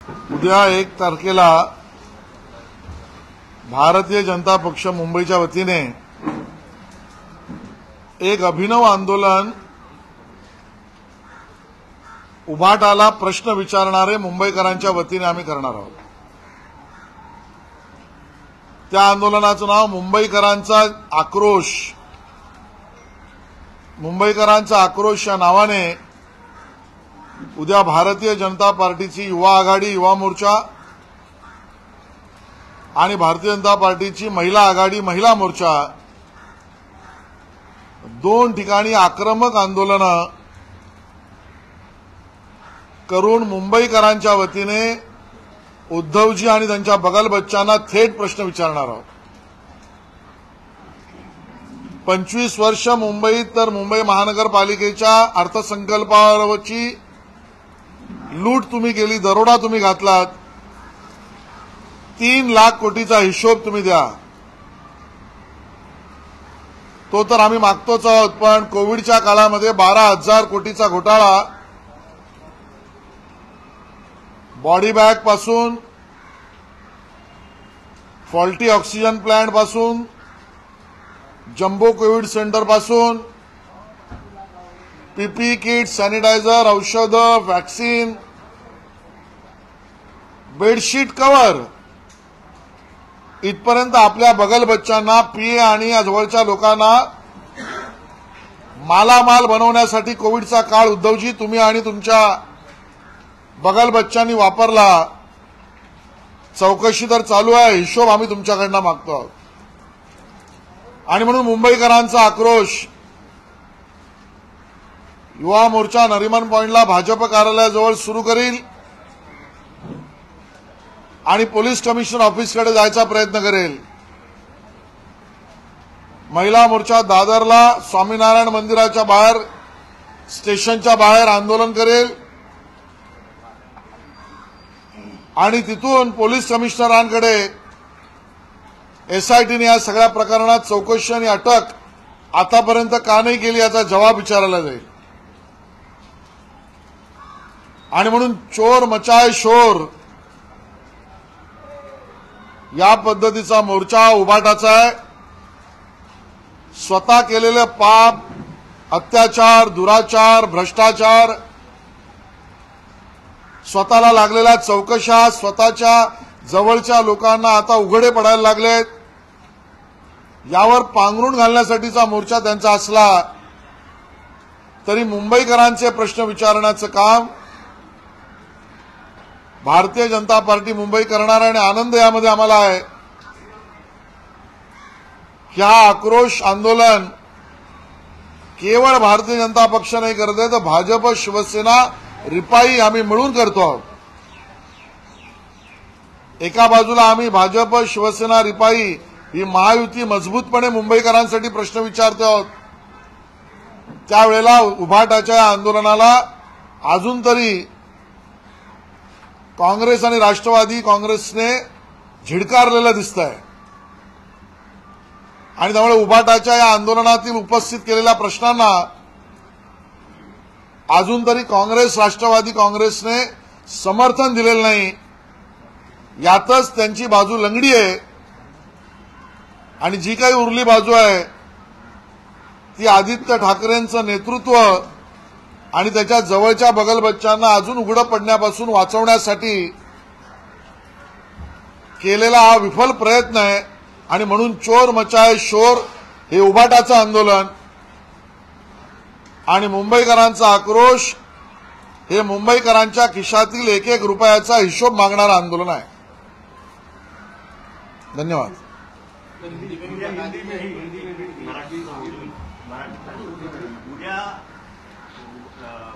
उद्या 1 तारखेला भारतीय जनता पक्ष मुंबईच्या वतीने एक अभिनव आंदोलन उभाटाला प्रश्न विचारणारे मुंबईकरांच्या वतीने आम्ही करणार आहोत। त्या आंदोलनाचं नाव मुंबईकरांचा आक्रोश। मुंबईकरांचा आक्रोश या नावाने उद्या भारतीय जनता पार्टीची युवा आघाडी युवा मोर्चा आणि भारतीय जनता पार्टीची महिला आघाडी महिला मोर्चा दोन ठिकाणी आक्रमक आंदोलन करून मुंबईकरांच्या वतीने उद्धवजी आणि त्यांच्या बगल बच्चांना थेट प्रश्न विचारणार आहोत। 25 वर्ष मुंबईत तर मुंबई महानगरपालिकेच्या अर्थसंकल्पावरची लूट तुम्ही केली, दरोडा तुम्ही घातलात। 3 लाख कोटीचा हिशोब तुम्ही द्या। तो तर आम्ही मागतोच आहोत, पण कोविडच्या काळामध्ये 12,000 कोटीचा घोटाळा बॉडी बॅग पासून फॉल्टी ऑक्सिजन प्लांट पासून जम्बो कोविड सेंटर पासून पीपी किट सॅनिटायझर औषधं वॅक्सिन बेडशीट कव्हर इथपर्यंत आपल्या बगल बच्चांना पीए आणि जवळच्या लोकांना मालामाल बनवण्यासाठी कोविडचा काळ उद्धवजी तुम्ही आणि तुमच्या बगल बच्चांनी वापरला। चौकशी तर चालू आहे, हिशोब आम्ही तुमच्याकडनं मागतो आहोत। आणि म्हणून मुंबईकरांचा आक्रोश युवा मोर्चा नरिमन पॉइंटला भाजप कार्यालयाजवळ सुरू करील आणि पोलीस कमिशनर ऑफिसकडे जायचा प्रयत्न करेल। महिला मोर्चा दादरला स्वामीनारायण मंदिराच्या बाहेर स्टेशनच्या बाहेर आंदोलन करेल आणि तिथून पोलीस कमिशनरांकडे एसआयटीने या सगळ्या प्रकरणात चौकशी आणि अटक आतापर्यंत का नाही केली याचा जबाब विचारला जाईल। आणि म्हणून चोर मचाए शोर या पद्धतीचा मोर्चा उभाटाचा आहे। स्वतः केलेले पाप, अत्याचार, दुराचार, भ्रष्टाचार, स्वतःला लागलेल्या चौकशा, स्वतःच्या जवळच्या लोकांना आता उघडे पडायला लागलेत। यावर पांघरून घालण्यासाठीचा मोर्चा त्यांचा असला तरी मुंबईकरांचे प्रश्न विचारण्याचं काम भारतीय जनता पार्टी मुंबई करणार आहे। आणि आनंद यामध्ये आम्हाला आहे की हा आक्रोश आंदोलन केवळ भारतीय जनता पक्ष नाही करत आहे, तर भाजप, शिवसेना, रिपाई आम्ही मिळून करतो आहोत। एका बाजूला आम्ही भाजप, शिवसेना, रिपाई ही महायुती मजबूतपणे मुंबईकरांसाठी प्रश्न विचारतो आहोत। त्यावेळेला उभाटाच्या आंदोलनाला अजून तरी काँग्रेस आणि राष्ट्रवादी काँग्रेसने झिडकारलेलं दिसतंय आणि त्यामुळे उभाटाच्या या आंदोलनातील उपस्थित केलेल्या प्रश्नांना अजून तरी काँग्रेस, राष्ट्रवादी काँग्रेसने समर्थन दिलेलं नाही। यातच त्यांची बाजू लंगडी आहे आणि जी काही उरली बाजू आहे ती आदित्य ठाकरेंचं नेतृत्व आणि त्याच्या जवळच्या बगल बच्चांना अजून उघडं पडण्यापासून वाचवण्यासाठी केलेला हा विफल प्रयत्न आहे। आणि म्हणून चोर मचाए शोर हे उभाटाचं आंदोलन आणि मुंबईकरांचा आक्रोश हे मुंबईकरांच्या खिशातील 1-1 रुपयाचा हिशोब मागणारं आंदोलन आहे। धन्यवाद।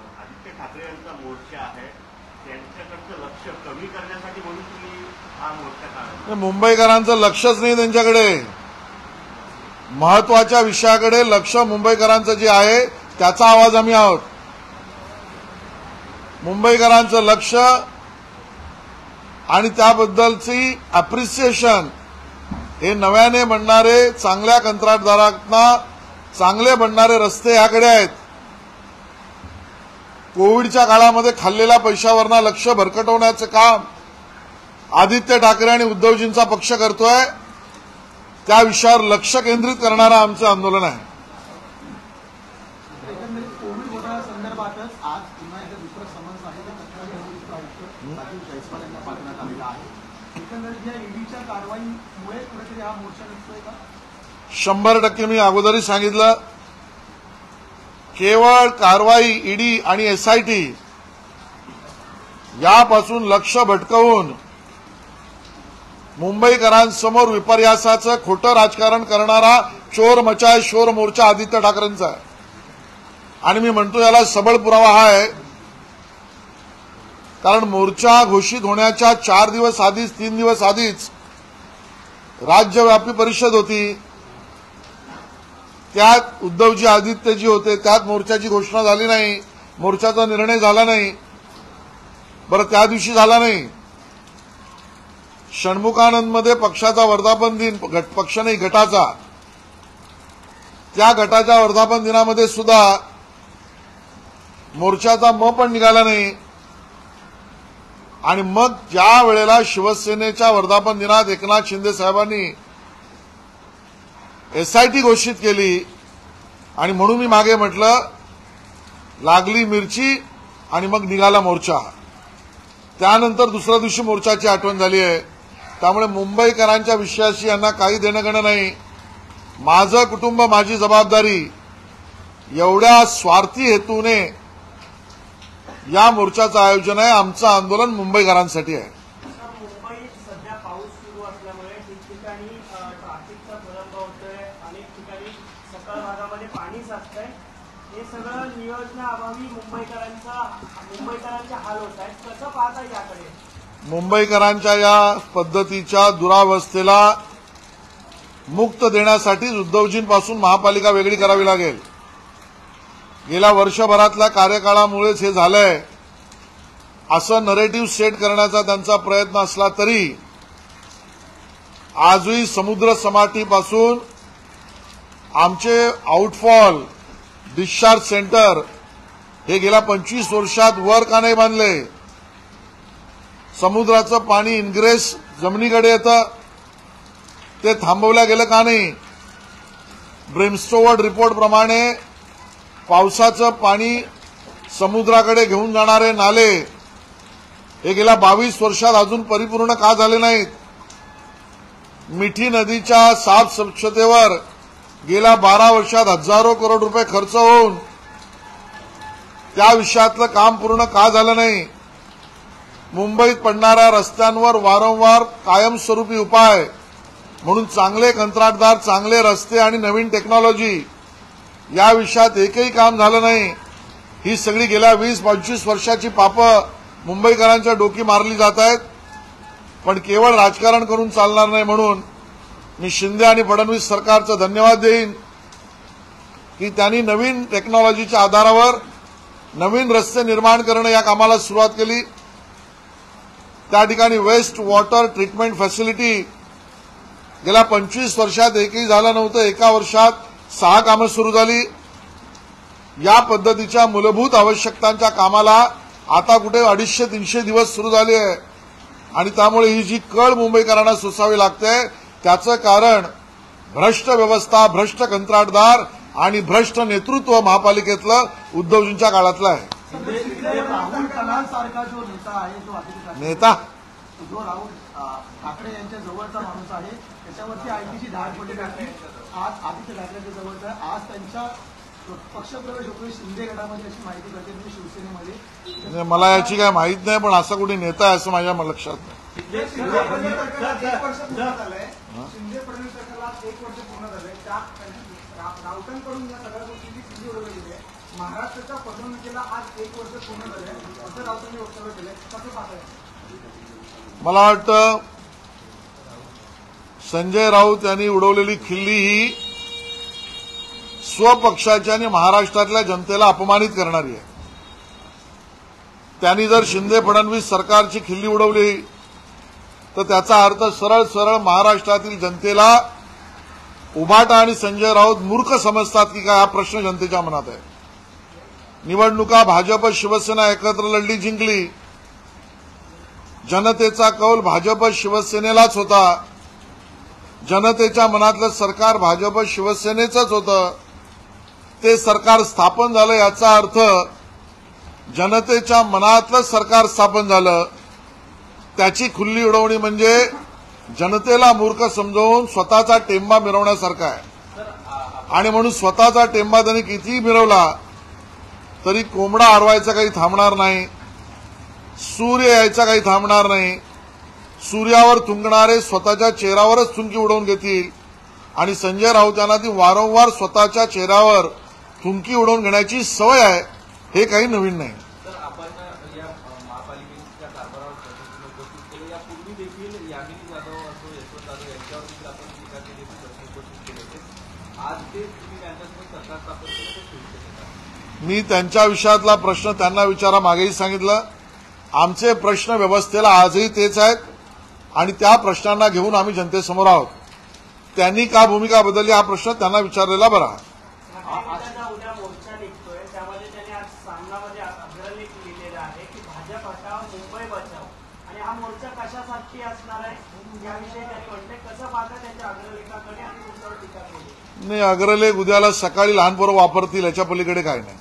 आदित्य ठाकरे यांचा मोर्चा आहे, त्यांच्याकडचं लक्ष कमी करण्यासाठी म्हणून तुम्ही हा मोर्चा काढला? मुंबईकरांचं लक्षच नाही त्यांच्याकडे। महत्वाच्या विषयाकडे लक्ष मुंबईकरांचं जे आहे त्याचा आवाज आम्ही आहोत। मुंबईकरांचं लक्ष आणि त्याबद्दलची अप्रिसिएशन हे नव्याने बनणारे चांगल्या कंत्राटदारांना चांगले बनणारे रस्ते याकडे आहेत। कोविडच्या काळामध्ये खाल्लेल्या पैशावरनं लक्ष भरकटवण्याचं काम आदित्य ठाकरे आणि उद्धवजींचा पक्ष करतोय त्या विषयावर लक्ष केंद्रित करणारं आमचं आंदोलन आहे. एकंदरीत कोविड घोटाळ्या संदर्भातच आज पुन्हा एकदा दुसरं समन्स आहे ते तत्कालीन निवडणूक आयुक्त राजीव जयस्वाल यांना पाठवण्यात आलेलं आहे. एकंदरीत या ईडीच्या कारवाईमुळे कुठेतरी हा मोर्चा निघतोय का? 100% मी अगोदरही सांगितलं, केवळ कारवाई ईडी आणि एसआयटी यापासून लक्ष भटकवून मुंबईकरांसमोर विपर्यासाचं खोटं राजकारण करणारा चोर मचाय शोर मोर्चा आदित्य ठाकरेंचा आहे. आणि मी म्हणतो याला सबळ पुरावा हा आहे, कारण मोर्चा घोषित होण्याच्या 4 दिवस आधीच 3 दिवस आधीच राज्यव्यापी परिषद होती. त्यात उद्धवजी आदित्यजी होते, त्यात मोर्चाची घोषणा झाली नाही, मोर्चाचा निर्णय झाला नाही. बरं, त्या दिवशी झाला नाही. षण्मुखानंदमध्ये पक्षाचा वर्धापन दिन, पक्ष नाही गटाचा, त्या गटाच्या वर्धापन दिनामध्ये सुद्धा मोर्चाचा म पण निघाला नाही. आणि मग ज्या वेळेला शिवसेनेच्या वर्धापन दिनात एकनाथ शिंदे साहेबांनी एसआयटी घोषित केली आणि म्हणून मी मागे म्हटलं लागली मिरची आणि मग निघाला मोर्चा. त्यानंतर दुसऱ्या दिवशी मोर्चाची आठवण झाली आहे. त्यामुळे मुंबईकरांच्या विषयाशी यांना काही देणं घेणं नाही. माझं कुटुंब माझी जबाबदारी एवढ्या स्वार्थी हेतूने या मोर्चाचं आयोजन आहे. आमचं आंदोलन मुंबईकरांसाठी आहे. मुंबईत सध्या पाऊस सुरू असल्यामुळे ठिकठिकाणी ट्रॅफिकचा विलंब होतोय, अनेक ठिकाणी सकाळ भागामध्ये पाणी साचतंय. हे सगळं नियोजनाअभावी मुंबईकरांचे हाल होत आहेत. कसं पाहता याकडे? मुंबईकरांच्या या पद्धतीच्या दुरावस्थेला मुक्त देण्यासाठी उद्धवजींपासून महापालिका वेगळी करावी लागेल. गेल्या वर्षभरातल्या कार्यकाळामुळेच हे झालंय असं नरेटिव्ह सेट करण्याचा त्यांचा प्रयत्न असला तरी आजही समुद्र सपाटीपासून आमचे आउटफॉल डिस्चार्ज सेंटर हे गेल्या 25 वर्षात वर का नाही बांधले? समुद्राचं पाणी इन्ग्रेस जमिनीकडे येतं, ते थांबवल्या गेलं का नाही? ब्रेमस्टोवर्ड रिपोर्ट प्रमाणे पावसाचं पाणी समुद्राकडे घेऊन जाणारे नाले हे गेल्या 22 वर्षात अजून परिपूर्ण का झाले नाहीत? मिठी नदीच्या साफ स्वच्छतेवर गेल्या 12 वर्षात हजारो करोड रुपये खर्च होऊन त्या विषयातलं काम पूर्ण का झालं नाही? मुंबईत पडणाऱ्या रस्त्यांवर वारंवार कायमस्वरूपी उपाय म्हणून चांगले कंत्राटदार, चांगले रस्ते आणि नवीन टेक्नॉलॉजी या विषयात एकही काम झालं नाही. ही सगळी गेल्या 20-25 वर्षाची पापं मुंबईकरांच्या डोकी मारली जात आहेत. पण केवळ राजकारण करून चालणार नाही. म्हणून मी शिंदे आणि फडणवीस सरकारचा धन्यवाद देईन की त्यांनी नवीन टेक्नॉलॉजीच्या आधारावर नवीन रस्ते निर्माण करणं या कामाला सुरुवात केली. त्या ठिकाणी वेस्ट वॉटर ट्रीटमेंट फॅसिलिटी गेल्या 25 वर्षात एकही झालं नव्हतं. एका वर्षात 6 कामं सुरू झाली. या पद्धतीच्या मूलभूत आवश्यकतांच्या कामाला आता कुठे 250-300 दिवस सुरू झाले आहे. आणि त्यामुळे ही जी कळ मुंबईकरांना सोसावी लागते त्याचं कारण भ्रष्ट व्यवस्था, भ्रष्ट कंत्राटदार आणि भ्रष्ट नेतृत्व महापालिकेतलं उद्धवजींच्या काळातलं आहे. राहुल कलांसारखा जो नेता आहे, जो नेता जो राहुल ठाकरे यांच्या जवळचा माणूस आहे, त्याच्यावरती आयटीची धाड पडली आहे. आज आदित्य ठाकरेंच्या जवळचा आहे. आज त्यांच्या पक्षप्रवेश होतोय शिंदे गटामध्ये अशी माहिती करते तुम्ही शिवसेनेमध्ये. मला याची काय माहित नाही, पण असा कुठे नेता आहे असं माझ्या लक्षात नाही. शिंदे फडणवीस सरकारला 1 वर्ष पूर्ण झालंय. त्या राऊतांकडून या सगळ्या गोष्टींची खिल्ली उडवली आहे. महाराष्ट्राच्या फसवणुकीला आज 1 वर्ष पूर्ण झालंय असं राऊतांनी वक्तव्य केलंय. कसं पाहताय? मला वाटतं संजय राऊत यांनी उडवलेली खिल्ली ही स्वपक्षाच्या आणि महाराष्ट्रातल्या जनतेला अपमानित करणारी आहे. त्यांनी जर शिंदे फडणवीस सरकारची खिल्ली उडवली तर त्याचा अर्थ सरळ सरळ महाराष्ट्रातील जनतेला उभाटा आणि संजय राऊत मूर्ख समजतात की काय, हा प्रश्न जनतेच्या मनात आहे. निवडणुका भाजप शिवसेना एकत्र लढली, जिंकली. जनतेचा कौल भाजप शिवसेनेलाच होता. जनतेच्या मनातलं सरकार भाजप शिवसेनेचंच होतं. ते सरकार स्थापन झालं याचा अर्थ जनतेच्या मनातलं सरकार स्थापन झालं. त्याची खुल्ली उडवणी म्हणजे जनतेला मूर्ख समजावून स्वतःचा टेंबा मिरवण्यासारखा आहे. आणि म्हणून स्वतःचा टेंबा त्यांनी कितीही मिरवला तरी कोंबडा हरवायचा काही थांबणार नाही. सूर्य यायचा काही थांबणार नाही. सूर्यावर थुंकणारे स्वतःच्या चेहऱ्यावरच थुंकी उडवून घेतील. आणि संजय राऊत यांना ती वारंवार स्वतःच्या चेहऱ्यावर थुंकी उडवून घेण्याची सवय आहे. हे काही नवीन नाही. तर आपण या महापालिकेच्या कारभारावर प्रश्न उपस्थित केले. यापूर्वी देखील यामिनी जाधव असो यशवंत जाधव यांच्यावर देखील आपण टीका केली, प्रश्न उपस्थित केले होते. आज ते तुम्ही त्यांच्यासोबत सरकार स्थापन केलं ते शिवसेनेचा. मी त्यांच्या विषयातला प्रश्न त्यांना विचारा मागेही सांगितलं. आमचे प्रश्न व्यवस्थेला आजही तेच आहेत आणि त्या प्रश्नांना घेऊन आम्ही जनतेसमोर आहोत. त्यांनी का भूमिका बदलली हा प्रश्न त्यांना विचारलेला बरा. उद्या मोर्चा निघतोय, त्यामध्ये त्यांनी आज सामनामध्ये अग्रलेख लिहिलेला आहे की भाजप हटाव मुंबई बचाव, आणि हा मोर्चा कशासाठी असणार आहे याविषयी त्यांनी म्हणते. कसं पाहता त्यांच्या अग्रलेखाकडे आणि तुमच्यावर टीका केली? नाही, अग्रलेख उद्याला सकाळी लहान पोरं वापरतील याच्या पलीकडे काय नाही.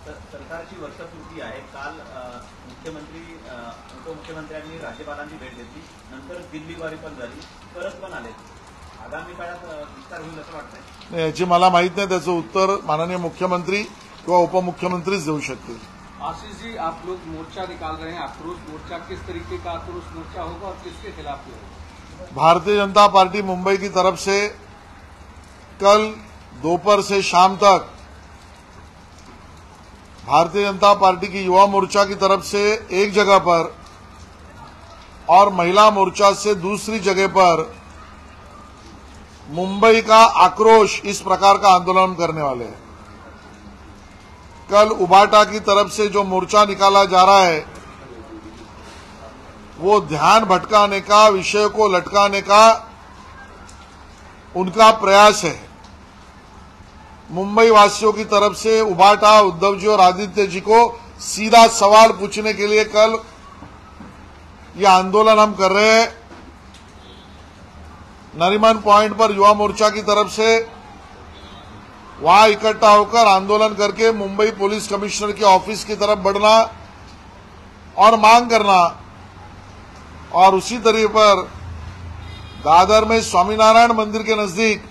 सरकारची वर्षपूर्ती आहे. काल मुख्यमंत्री उपमुख्यमंत्र्यांनी राज्यपालांची भेट घेतली, नंतर दिल्लीवारी पण झाली, परत पण आले. आगामी काळात विस्तार होईल असं वाटतंय? नाही, याची मला माहित नाही. त्याचं उत्तर माननीय मुख्यमंत्री किंवा उपमुख्यमंत्रीच देऊ शकतील. आशीष जी, आप लोग मोर्चा निकाल रहे हैं, आक्रोश मोर्चा, किस तरीके का आक्रोश मोर्चा होगा और किसके खिलाफ होगा? भारतीय जनता पार्टी मुंबई की तरफ से कल दोपहर से शाम तक भारतीय जनता पार्टी की युवा मोर्चा की तरफ से एक जगह पर और महिला मोर्चा से दूसरी जगह पर मुंबई का आक्रोश इस प्रकार का आंदोलन करने वाले हैं. कल उबाटा की तरफ से जो मोर्चा निकाला जा रहा है वो ध्यान भटकाने का, विषय को लटकाने का उनका प्रयास है. मुंबई वासियों की तरफ से उबाटा, उद्धव जी और आदित्य जी को सीधा सवाल पूछने के लिए कल ये आंदोलन हम कर रहे हैं. नरीमन पॉइंट पर युवा मोर्चा की तरफ से वहां इकट्ठा होकर आंदोलन करके मुंबई पुलिस कमिश्नर के ऑफिस की तरफ बढ़ना और मांग करना, और उसी तरीके पर दादर में स्वामीनारायण मंदिर के नजदीक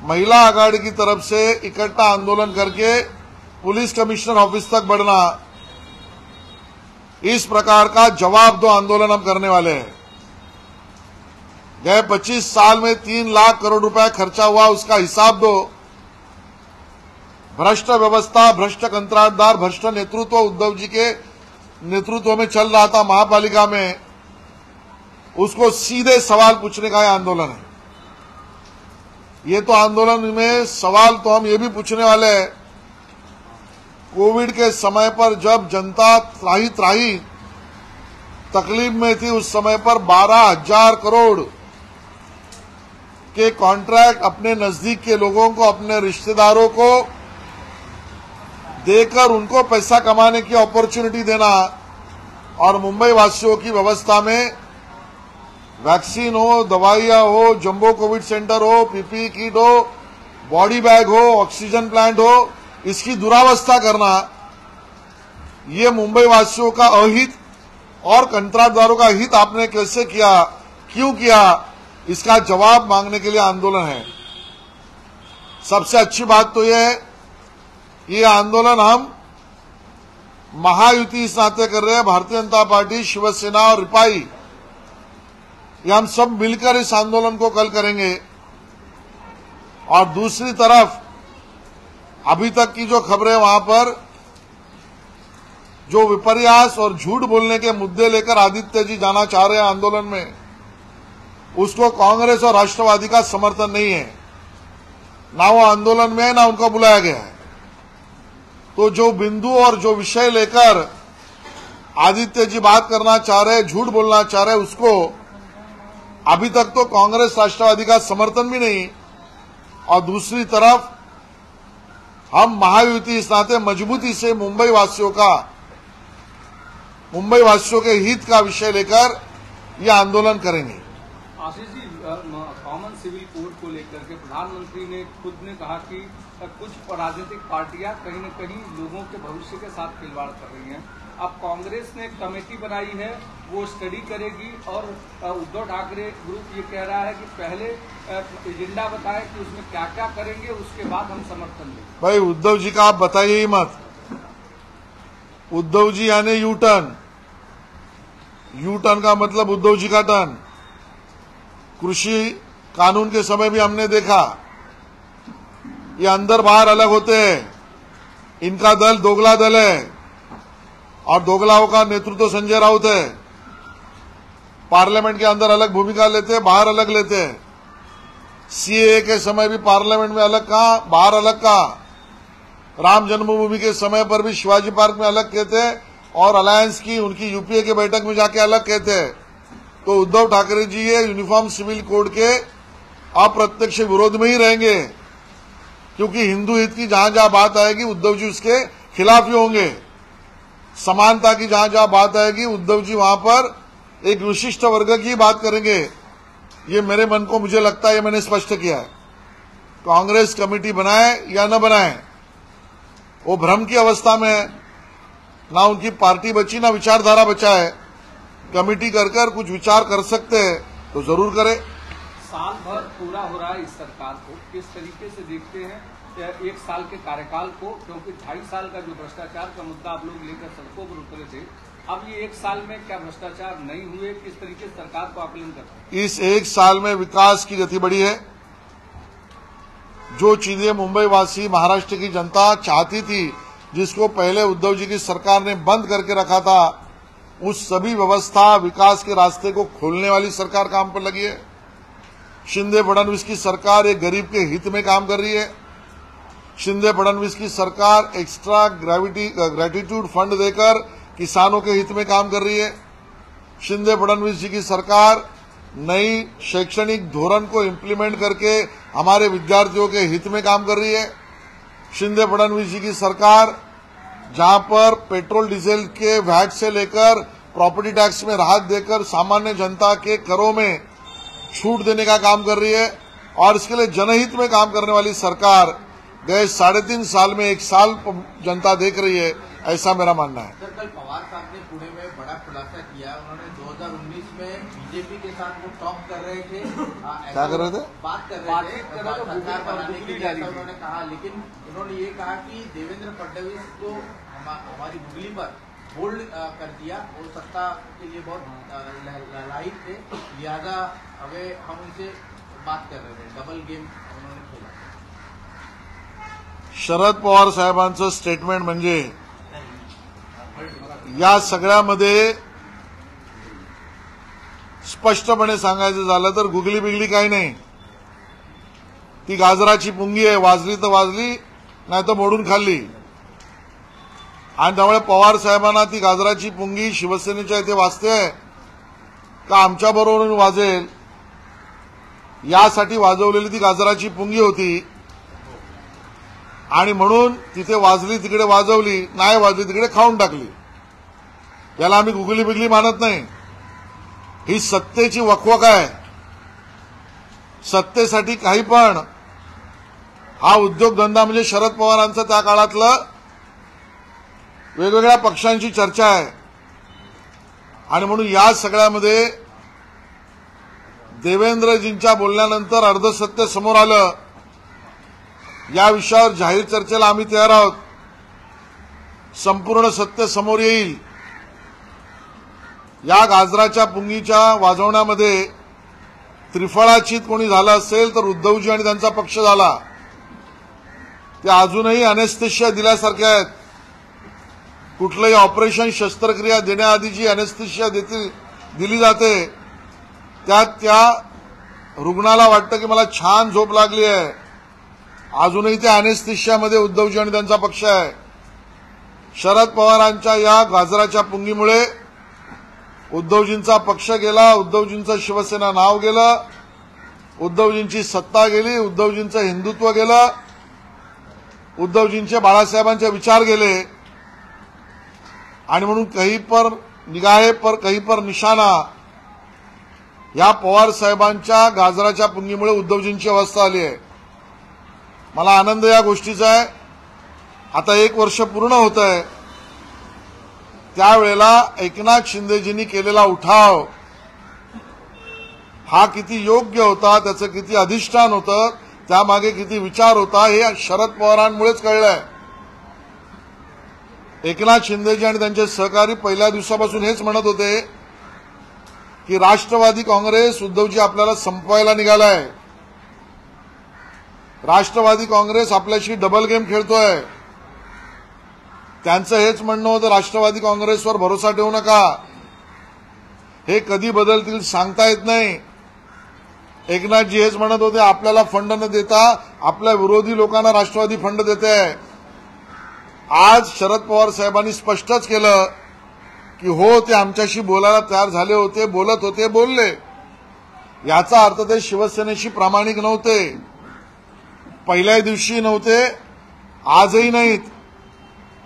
महिला आघाड़ी की तरफ से इकट्ठा आंदोलन करके पुलिस कमिश्नर ऑफिस तक बढ़ना. इस प्रकार का जवाब दो आंदोलन हम करने वाले हैं. गए 25 साल में 3 लाख करोड़ रुपए खर्चा हुआ, उसका हिसाब दो. भ्रष्ट व्यवस्था, भ्रष्ट कंत्राटदार, भ्रष्ट नेतृत्व उद्धव जी के नेतृत्व में चल रहा था महापालिका में, उसको सीधे सवाल पूछने का आंदोलन है. ये तो आंदोलन में सवाल तो हम ये भी पूछने वाले हैं, कोविड के समय पर जब जनता त्राही त्राही तकलीफ में थी, उस समय पर 12,000 करोड़ के कॉन्ट्रैक्ट अपने नजदीक के लोगों को, अपने रिश्तेदारों को देकर उनको पैसा कमाने की अपॉर्चुनिटी देना, और मुंबई वासियों की व्यवस्था में वैक्सीन हो, दवाइयां हो, जंबो कोविड सेंटर हो, पीपीई किट हो, बॉडी बैग हो, ऑक्सीजन प्लांट हो, इसकी दुरावस्था करना, ये मुंबई वासियों का अहित और कंत्राटदारों का हित आपने कैसे किया, क्यों किया, इसका जवाब मांगने के लिए आंदोलन है. सबसे अच्छी बात तो यह है, ये आंदोलन हम महायुति इस नाते कर रहे हैं, भारतीय जनता पार्टी, शिवसेना और रिपाई, ये हम सब मिलकर इस आंदोलन को कल करेंगे. और दूसरी तरफ अभी तक की जो खबरें, वहां पर जो विपर्यास और झूठ बोलने के मुद्दे लेकर आदित्य जी जाना चाह रहे हैं आंदोलन में, उसको कांग्रेस और राष्ट्रवादी का समर्थन नहीं है. ना वो आंदोलन में है, ना उनको बुलाया गया है. तो जो बिंदु और जो विषय लेकर आदित्य जी बात करना चाह रहे हैं, झूठ बोलना चाह रहे हैं, उसको अभी तक तो कांग्रेस राष्ट्रवादी का समर्थन भी नहीं. और दूसरी तरफ हम महायुति इस नाते मजबूती से मुंबई वासियों का मुंबई वासियों के हित का विषय लेकर ये आंदोलन करेंगे। Ashish ji, common civil code को लेकर के प्रधानमंत्री ने खुद ने कहा कि कुछ राजनीतिक पार्टियां कहीं न कहीं लोगों के भविष्य के साथ खिलवाड़ कर रही हैं। अब कांग्रेस ने एक कमेटी बनाई है, वो स्टडी करेगी और उद्धव ठाकरे ग्रुप ये कह रहा है कि पहले एजेंडा बताए कि उसमें क्या क्या करेंगे, उसके बाद हम समर्थन देंगे। भाई उद्धव जी का आप बताइए ही मत। उद्धव जी यानी यू टर्न, यू टर्न का मतलब उद्धव जी का टर्न। कृषि कानून के समय भी हमने देखा ये अंदर बाहर अलग होते हैं। इनका दल दोगला दल है और दोगलाओं का नेतृत्व संजय राउत है। पार्लियामेंट के अंदर अलग भूमिका लेते हैं, बाहर अलग लेते हैं। सीएए के समय भी पार्लियामेंट में अलग कहा, बाहर अलग कहा। राम जन्मभूमि के समय पर भी शिवाजी पार्क में अलग कहते हैं और अलायंस की उनकी यूपीए के बैठक में जाके अलग कहते हैं। तो उद्धव ठाकरे जी ये यूनिफॉर्म सिविल कोड के अप्रत्यक्ष विरोध में ही रहेंगे, क्योंकि हिंदू हित की जहां जहां बात आएगी उद्धव जी उसके खिलाफ ही होंगे। समानता की जहां जहां बात आएगी उद्धव जी वहां पर एक विशिष्ट वर्ग की बात करेंगे। ये मेरे मन को मुझे लगता है, ये मैंने स्पष्ट किया है। कांग्रेस कमेटी बनाए या न बनाए, वो भ्रम की अवस्था में है। ना उनकी पार्टी बची ना विचारधारा बचा है। कमेटी कर कुछ विचार कर सकते हैं तो जरूर करें। साल भर पूरा हो रहा है इस सरकार को, किस तरीके से देखते हैं एक साल के कार्यकाल को, क्योंकि 2.5 साल का जो भ्रष्टाचार का मुद्दा आप लोग लेकर सड़कों पर उतरे थे, अब ये 1 साल में क्या भ्रष्टाचार नहीं हुए, किस तरीके से सरकार को आकलन करते हैं? इस 1 साल में विकास की गति बढ़ी है। जो चीजें मुंबई वासी महाराष्ट्र की जनता चाहती थी, जिसको पहले उद्धव जी की सरकार ने बंद करके रखा था, उस सभी व्यवस्था विकास के रास्ते को खोलने वाली सरकार काम पर लगी है। शिंदे फडणवीस की सरकार एक गरीब के हित में काम कर रही है। शिंदे फडणवीस की सरकार एक्स्ट्रा ग्रेटिट्यूड फंड देकर किसानों के हित में काम कर रही है। शिंदे फडणवीस जी की सरकार नई शैक्षणिक धोरण को इम्प्लीमेंट करके हमारे विद्यार्थियों के हित में काम कर रही है। शिंदे फडणवीस जी की सरकार जहां पर पेट्रोल डीजल के वैट से लेकर प्रॉपर्टी टैक्स में राहत देकर सामान्य जनता के करों में छूट देने का काम कर रही है और इसके लिए जनहित में काम करने वाली सरकार गए 3.5 साल में 1 साल जनता देख रही है, ऐसा मेरा मानना है। सर, कल पवार साहब ने पुणे में बड़ा खुलासा किया। उन्होंने 2019 में बीजेपी के साथ वो टॉक कर रहे थे, क्या कर रहे थे? बात कर रहे थे सरकार बनाने के लिए, ऐसा उन्होंने कहा। लेकिन उन्होंने ये कहा कि देवेंद्र फडणवीस को हमारी बुगली पर होल्ड कर दिया, वो सत्ता के लिए बहुत लायक थे, लिहाजा हमें हम उनसे बात कर रहे थे। डबल गेम उन्होंने खेला। शरद पवार साहेबांचं स्टेटमेंट म्हणजे या सगळ्यामध्ये स्पष्टपणे सांगायचं झालं तर गुगली बिगली काही नाही। ती गाजराची पुंगी आहे, वाजली तर वाजली नाही तर मोडून खाल्ली। आणि त्यामुळे पवार साहेबांना ती गाजराची पुंगी शिवसेनेच्या इथे वाजते का आमच्या बरोबर वाजेल यासाठी वाजवलेली ती गाजराची पुंगी होती आणि म्हणून तिथे वाजली तिकडे वाजवली, नाही वाजली तिकडे खाऊन टाकली। याला आम्ही गुगली बिगली मानत नाही। ही सत्तेची वकवक आहे। सत्तेसाठी काही पण हा उद्योगधंदा म्हणजे शरद पवारांचं त्या काळातलं वेगवेगळ्या पक्षांची चर्चा आहे आणि म्हणून या सगळ्यामध्ये देवेंद्रजींच्या बोलण्यानंतर अर्धसत्य समोर आलं। या विषयावर जाहीर चर्चेला आम्ही तयार आहोत। संपूर्ण सत्य समोर येईल। या गाजराच्या पुंगीच्या वाजवण्यामध्ये त्रिफळाचीत कोणी झालं असेल तर उद्धवजी आणि त्यांचा पक्ष झाला। ते अजूनही अनेस्थेशिया दिल्यासारखे आहेत। कुठलंही ऑपरेशन शस्त्रक्रिया देण्याआधी जी अनेस्थेशिया दिली जाते त्यात त्या रुग्णाला वाटतं की मला छान झोप लागली आहे। अजूनही त्या अनेस्थेशियामध्ये उद्धवजी आणि त्यांचा पक्ष आहे। शरद पवारांच्या या गाजराच्या पुंगीमुळे उद्धवजींचा पक्ष गेला, उद्धवजींचं शिवसेना नाव गेलं, उद्धवजींची सत्ता गेली, उद्धवजींचं हिंदुत्व गेलं, उद्धवजींचे बाळासाहेबांचे विचार गेले आणि म्हणून काही पण निगाहे पर कहीं पर निशाणा या पवार साहेबांच्या गाजराच्या पुंगीमुळे उद्धवजींची अवस्था आली आहे। मला आनंद या गोष्टीचा आहे। आता 1 वर्ष पूर्ण होत आहे, त्यावेळेला एकनाथ शिंदेजींनी केलेला उठाव हा किती योग्य होता, त्याचं किती अधिष्ठान होतं, त्यामागे किती विचार होता, हे शरद पवारांमुळेच कळलंय। एकनाथ शिंदेजी आणि त्यांचे सहकारी पहिल्या दिवसापासून हेच म्हणत होते की राष्ट्रवादी काँग्रेस उद्धवजी आपल्याला संपवायला निघालाय, राष्ट्रवादी काँग्रेस आपल्याशी डबल गेम खेळतोय। त्यांचं हेच म्हणणं होतं, राष्ट्रवादी काँग्रेसवर भरोसा ठेवू नका, हे कधी बदलतील सांगता येत नाही। एकनाथजी हेच म्हणत होते, आपल्याला फंड न देता आपल्या विरोधी लोकांना राष्ट्रवादी फंड देते। आज शरद पवार साहेबांनी स्पष्टच केलं की हो, ते आमच्याशी बोलायला तयार झाले होते, बोलत होते, बोलले। याचा अर्थ ते शिवसेनेशी प्रामाणिक नव्हते, पहिल्या दिवशी नव्हते, आजही नाहीत।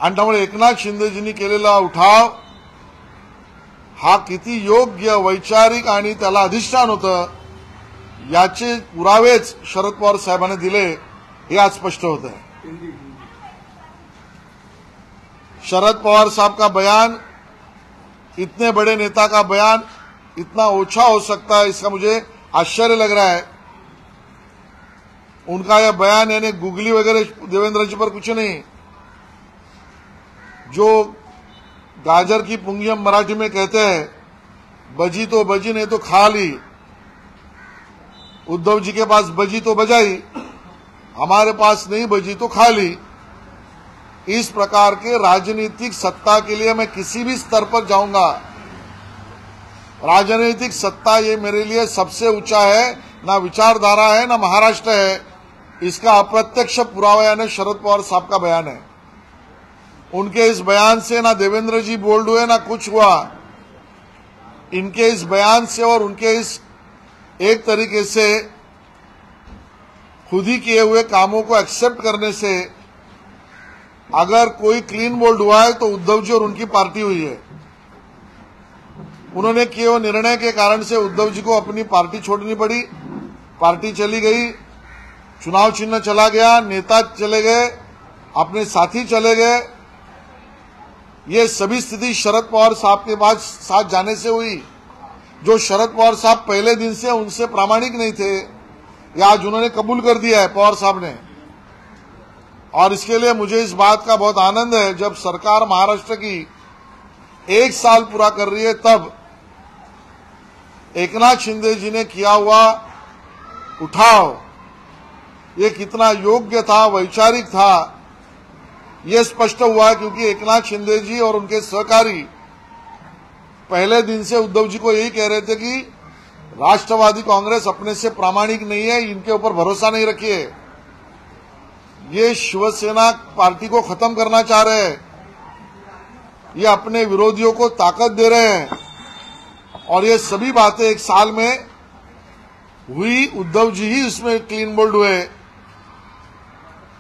आणि त्यामुळे एकनाथ शिंदेजींनी केलेला उठाव हा किती योग्य, वैचारिक आणि त्याला अधिष्ठान होतं, याचे पुरावेच शरद पवार साहेबांनी दिले, हे आज स्पष्ट होत है। शरद पवार साहब का बयान, इतने बड़े नेता का बयान इतना ओछा हो सकता है, इसका मुझे आश्चर्य लग रहा है। उनका यह बयान यानी गुगली वगैरह देवेंद्र जी पर कुछ नहीं, जो गाजर की पुंगी हम मराठी में कहते हैं, बजी तो बजी नहीं तो खा ली। उद्धव जी के पास बजी तो बजाई, हमारे पास नहीं बजी तो खा ली। इस प्रकार के राजनीतिक सत्ता के लिए मैं किसी भी स्तर पर जाऊंगा। राजनीतिक सत्ता ये मेरे लिए सबसे ऊंचा है, ना विचारधारा है ना महाराष्ट्र है। इसका अप्रत्यक्ष पुरावा यानी शरद पवार साहब का बयान है। उनके इस बयान से ना देवेंद्र जी बोल्ड हुए ना कुछ हुआ। इनके इस बयान से और उनके इस एक तरीके से खुद ही किए हुए कामों को एक्सेप्ट करने से अगर कोई क्लीन बोल्ड हुआ है तो उद्धव जी और उनकी पार्टी हुई है। उन्होंने किए हुए निर्णय के कारण से उद्धव जी को अपनी पार्टी छोड़नी पड़ी, पार्टी चली गई, चुनाव चिन्ह चला गया, नेता चले गए, अपने साथी चले गए। ये सभी स्थिति शरद पवार साहब के बाद साथ जाने से हुई। जो शरद पवार साहब पहले दिन से उनसे प्रामाणिक नहीं थे, या आज उन्होंने कबूल कर दिया है पवार साहब ने। और इसके लिए मुझे इस बात का बहुत आनंद है, जब सरकार महाराष्ट्र की 1 साल पूरा कर रही है, तब एकनाथ शिंदे जी ने किया हुआ उठाव ये कितना योग्य था, वैचारिक था, ये स्पष्ट हुआ। क्योंकि एकनाथ शिंदे जी और उनके सहकारी पहले दिन से उद्धव जी को यही कह रहे थे कि राष्ट्रवादी कांग्रेस अपने से प्रामाणिक नहीं है, इनके ऊपर भरोसा नहीं रखिए। ये शिवसेना पार्टी को खत्म करना चाह रहे हैं, ये अपने विरोधियों को ताकत दे रहे हैं। और ये सभी बातें 1 साल में हुई। उद्धव जी ही इसमें क्लीन बोल्ड हुए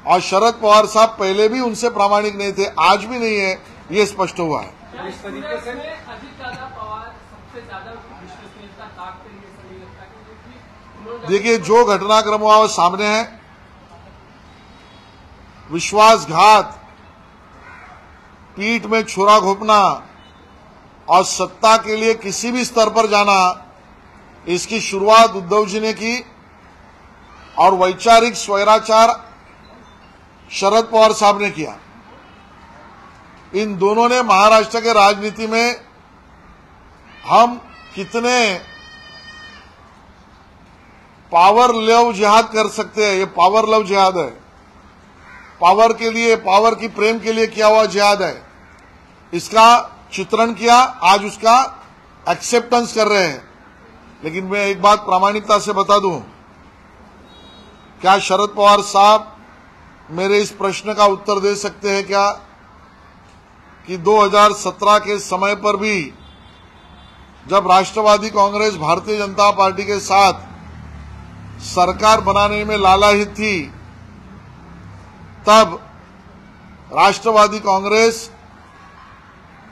और शरद पवार साहब पहले भी उनसे प्रामाणिक नहीं थे, आज भी नहीं है, ये स्पष्ट हुआ है। इस तरीके से देखिए, जो घटनाक्रम हुआ वो सामने है। विश्वासघात, पीठ में छुरा घोंपना और सत्ता के लिए किसी भी स्तर पर जाना, इसकी शुरुआत उद्धव जी ने की। और वैचारिक स्वैराचार शरद पवार साहब ने किया। इन दोनों ने महाराष्ट्र के राजनीति में हम कितने पावर लव जिहाद कर सकते हैं, ये पावर लव जिहाद है। पावर के लिए, पावर की प्रेम के लिए किया हुआ जिहाद है, इसका चित्रण किया, आज उसका एक्सेप्टेंस कर रहे हैं। लेकिन मैं एक बात प्रामाणिकता से बता दूं, क्या शरद पवार साहब मेरे इस प्रश्न का उत्तर दे सकते हैं क्या कि 2017 के समय पर भी जब राष्ट्रवादी कांग्रेस भारतीय जनता पार्टी के साथ सरकार बनाने में लालायित थी, तब राष्ट्रवादी कांग्रेस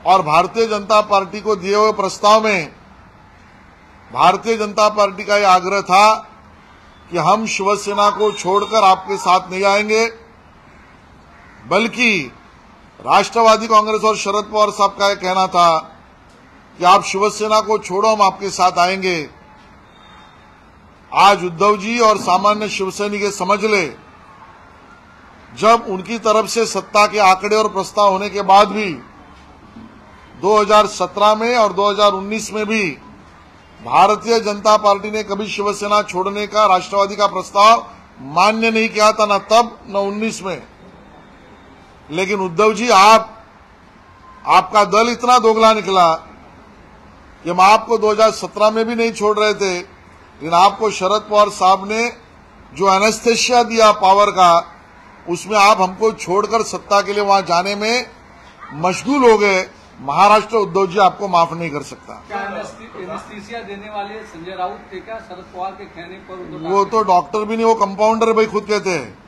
और भारतीय जनता पार्टी को दिए हुए प्रस्ताव में भारतीय जनता पार्टी का यह आग्रह था कि हम शिवसेना को छोड़कर आपके साथ नहीं आएंगे, बल्कि राष्ट्रवादी कांग्रेस और शरद पवार साहब का यह कहना था कि आप शिवसेना को छोड़ो, हम आपके साथ आएंगे। आज उद्धव जी और सामान्य शिवसैनिक समझ ले, जब उनकी तरफ से सत्ता के आंकड़े और प्रस्ताव होने के बाद भी 2017 में और 2019 में भी भारतीय जनता पार्टी ने कभी शिवसेना छोड़ने का राष्ट्रवादी का प्रस्ताव मान्य नहीं किया था, न तब न 19 में। लेकिन उद्धव जी आपका दल इतना दोगला निकला कि हम आपको 2017 में भी नहीं छोड़ रहे थे, लेकिन आपको शरद पवार साहब ने जो एनेस्थेशिया दिया पावर का, उसमें आप हमको छोड़कर सत्ता के लिए वहां जाने में मशगूल हो गए। महाराष्ट्र उद्धव जी आपको माफ नहीं कर सकता। क्या एनेस्थीसिया देने वाले संजय राउत थे क्या शरद पवार के कहने पर? वो तो डॉक्टर भी नहीं, वो कंपाउंडर भाई खुद कहते हैं।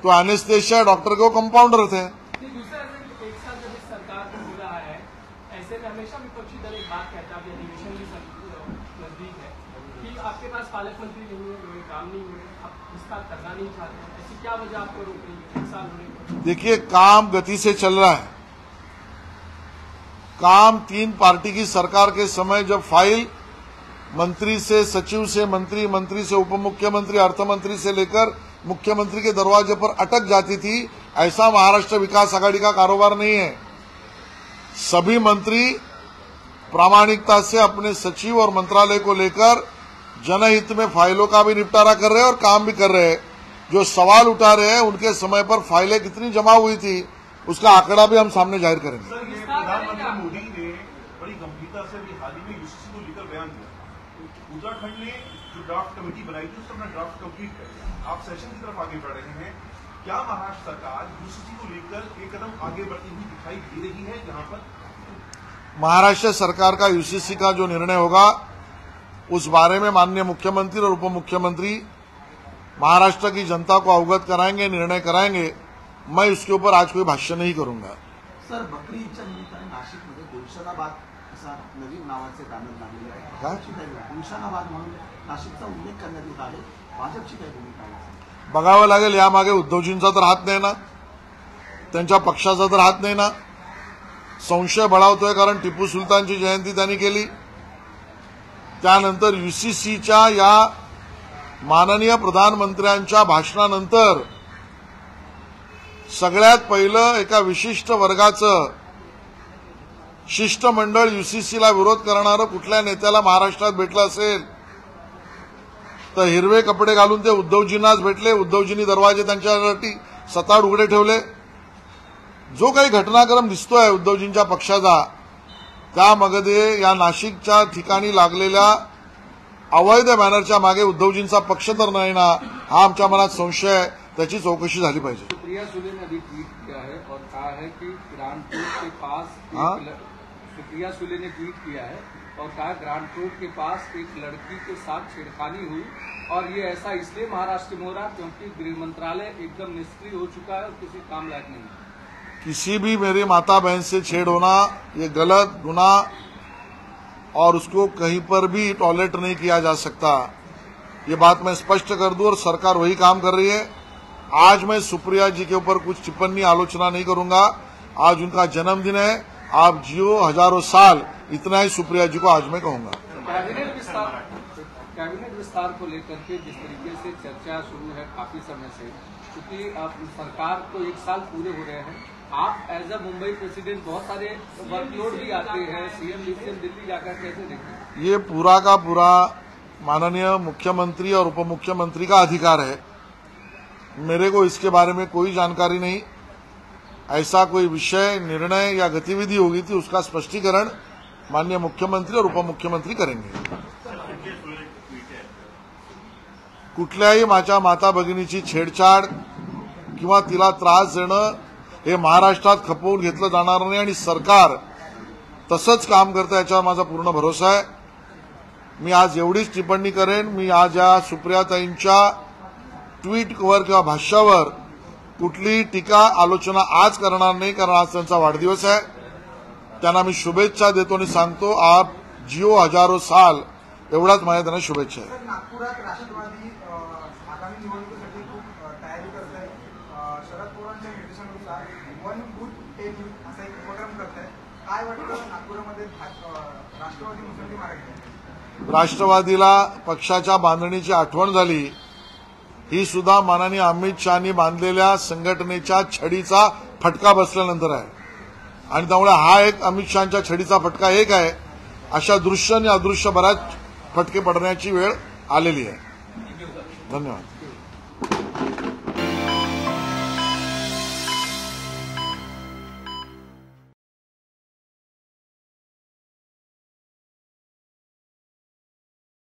तो एनेस्थेशिया डॉक्टर के वो कंपाउंडर थे। दूसरा एक साल जब इस सरकार को हो रहा है, ऐसे में हमेशा विपक्षी दल एक बात कहता है, अधिवेशन भी नजदीक है, कि आपके पास पालक मंत्री नहीं है, कोई काम नहीं हुए, आप विस्तार करना नहीं चाहते। ऐसी क्या वजह आपको रोक रही है एक साल होने पर? देखिए, काम गति से चल रहा है। काम 3 पार्टी की सरकार के समय जब फाइल मंत्री से सचिव से मंत्री, मंत्री से उप मुख्यमंत्री, अर्थमंत्री से लेकर मुख्यमंत्री के दरवाजे पर अटक जाती थी, ऐसा महाराष्ट्र विकास आघाड़ी का कारोबार नहीं है। सभी मंत्री प्रामाणिकता से अपने सचिव और मंत्रालय को लेकर जनहित में फाइलों का भी निपटारा कर रहे हैं और काम भी कर रहे हैं। जो सवाल उठा रहे हैं, उनके समय पर फाइलें कितनी जमा हुई थी, उसका आंकड़ा भी हम सामने जाहिर करेंगे। सर, ये प्रधानमंत्री मोदी ने बड़ी गंभीरता से अभी हाल ही में यूसीसी को लेकर बयान दिया। उत्तराखंड ने जो ड्राफ्ट कमेटी बनाई थी, उसका अपना ड्राफ्ट कंप्लीट कर दिया। आप सेशन की तरफ आगे बढ़ रहे हैं। क्या महाराष्ट्र सरकार यूसीसी को लेकर एक कदम आगे बढ़ती हुई दिखाई दे रही है? जहां पर महाराष्ट्र सरकार का यूसीसी का जो निर्णय होगा, उस बारे में माननीय मुख्यमंत्री और उप मुख्यमंत्री महाराष्ट्र की जनता को अवगत कराएंगे, निर्णय कराएंगे। मैं इसके ऊपर आज कोई भाष्य नहीं करूंगा। सर, बकरी ईदच्या निमित्ताने नाशिकमध्ये गुलशनाबाद असा नवीन नावाचे बॅनर लागलेले आहे. काय? भाजपची काय भूमिका? गुलशनाबाद म्हणून नाशिकचा उल्लेख करण्यात येत आहे. भाजपची काय भूमिका आहे? बघावं लागेल। यामागे उद्धवजींचा तर हात नाही ना, त्यांच्या पक्षाचा तर हात नाही ना। संशय बळावतोय, कारण टिपू सुलतानची जयंती त्यांनी केली। त्यानंतर यूसीसीच्या या माननीय प्रधानमंत्र्यांच्या भाषणानंतर सगळ्यात पहिलं एका विशिष्ट वर्गाचं शिष्टमंडळ यूसीसीला विरोध करणारं कुठल्या नेत्याला महाराष्ट्रात भेटलं असेल तर हिरवे कपडे घालून ते उद्धवजींनाच भेटले। उद्धवजींनी दरवाजे त्यांच्यासाठी सताड उघडे ठेवले। जो काही घटनाक्रम दिसतोय उद्धवजींच्या पक्षाचा, त्यामध्ये या नाशिकच्या ठिकाणी लागलेल्या अवैध बॅनरच्या मागे उद्धवजींचा पक्ष तर नाही ना, हा आमच्या मनात संशय आहे। त्याची चौकशी झाली पाहिजे। सुप्रिया सुले ने अभी ट्वीट किया है और कहा है कि ग्रांट रोड के पास सुप्रिया सुले ने ट्वीट किया है और कहा ग्रांट रोड के पास एक लड़की के साथ छेड़खानी हुई और ये ऐसा इसलिए महाराष्ट्र में हो रहा क्योंकि गृह मंत्रालय एकदम निष्क्रिय हो चुका है और किसी काम लायक नहीं। किसी भी मेरी माता बहन से छेड़ होना ये गलत गुनाह और उसको कहीं पर भी टॉलरेट नहीं किया जा सकता। ये बात मैं स्पष्ट कर दूं और सरकार वही काम कर रही है। आज मैं सुप्रिया जी के ऊपर कुछ टिप्पणी आलोचना नहीं करूंगा। आज उनका जन्मदिन है, आप जियो हजारों साल, इतना ही सुप्रिया जी को आज मैं कहूंगा। कैबिनेट विस्तार को लेकर के जिस तरीके से चर्चा शुरू है काफी समय से, क्योंकि अब सरकार को 1 साल पूरे हो रहे हैं, आप एज अ मुंबई प्रेसिडेंट बहुत सारे वर्कलोड भी आते हैं, सीएम दिल्ली जाकर कैसे देखें? ये पूरा का पूरा माननीय मुख्यमंत्री और उप मुख्यमंत्री का अधिकार है। मेरे को इसके बारे में कोई जानकारी नहीं। ऐसा कोई विषय, निर्णय या गतिविधि होगी थी, उसका स्पष्टीकरण माननीय मुख्यमंत्री और उप मुख्यमंत्री करेंगे। कुठल्याही माझ्या माता भगिनीची छेडछाड किंवा तिला त्रास देणं हे महाराष्ट्रात खपवून घेतलं जाणार नाही आणि सरकार तसंच काम करतं, याच्यावर माझा पूर्ण भरोसा आहे। मी आज एवढीच टिप्पणी करेन, मी आज या सुप्रियाताईंच्या ट्विटवर किंवा भाष्यावर कुठलीही टीका आलोचना आज करणार नाही, कारण आज त्यांचा वाढदिवस आहे। त्यांना मी शुभेच्छा देतो आणि सांगतो आप जिओ हजारो साल एवढाच माझ्या त्यांना शुभेच्छा आहे. सर, नागपुरात राष्ट्रवादी आगामी निवडणुकीसाठी खूप तयारी करत आहे. शरद पवारांच्या निर्देशानुसार वन बूथ एक बूथ असा एक उपक्रम करत आहे. काय वाटतं नागपुरामध्ये राष्ट्रवादी मुसंडी मारायची? राष्ट्रवादीला पक्षाच्या बांधणीची आठवण झाली. ही सुद्धा माननीय अमित शहानी बांधलेल्या संघटनेच्या छडीचा फटका बसल्यानंतर आहे आणि त्यामुळे हा एक अमित शहाच्या छडीचा फटका एक आहे. अशा दृश्य आणि अदृश्य बऱ्याच फटके पडण्याची वेळ आलेली आहे. धन्यवाद.